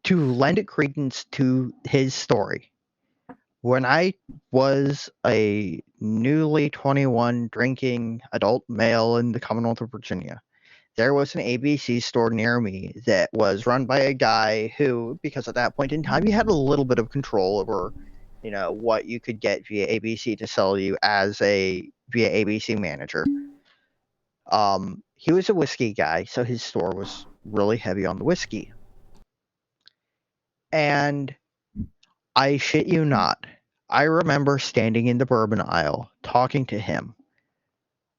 To lend credence to his story, when I was a newly 21 drinking adult male in the Commonwealth of Virginia, there was an ABC store near me that was run by a guy who, because at that point in time, he had a little bit of control over, what you could get via ABC to sell you via ABC manager. He was a whiskey guy, so his store was really heavy on the whiskey. And I shit you not, I remember standing in the bourbon aisle talking to him,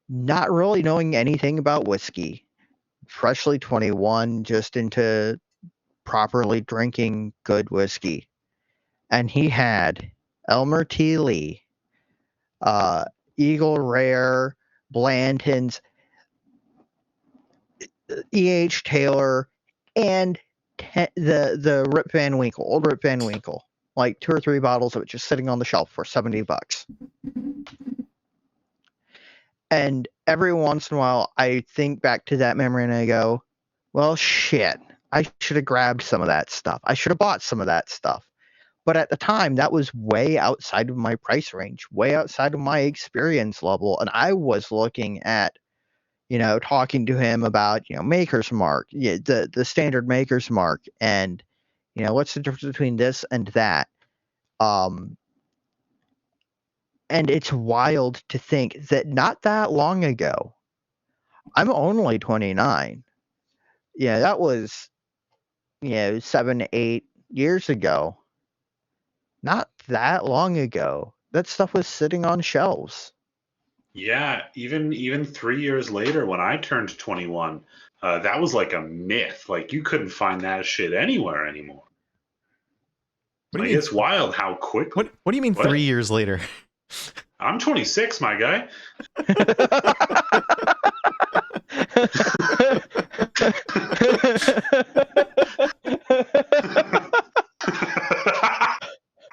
not really knowing anything about whiskey, freshly 21, just into properly drinking good whiskey. And he had Elmer T. Lee, Eagle Rare, Blanton's, E.H. Taylor, and the Rip Van Winkle, old Rip Van Winkle, like 2 or 3 bottles of it just sitting on the shelf for $70. And every once in a while, I think back to that memory and I go, well, shit, I should have grabbed some of that stuff. I should have bought some of that stuff. But at the time, that was way outside of my price range, way outside of my experience level. And I was looking at, talking to him about, Maker's Mark, the standard Maker's Mark, and, what's the difference between this and that? And it's wild to think that not that long ago, I'm only 29. Yeah, that was, 7, 8 years ago. Not that long ago. That stuff was sitting on shelves. Yeah, even 3 years later, when I turned 21, that was like a myth. Like you couldn't find that shit anywhere anymore. What do you mean? It's wild how quickly. What do you mean 3 years later? I'm 26, my guy.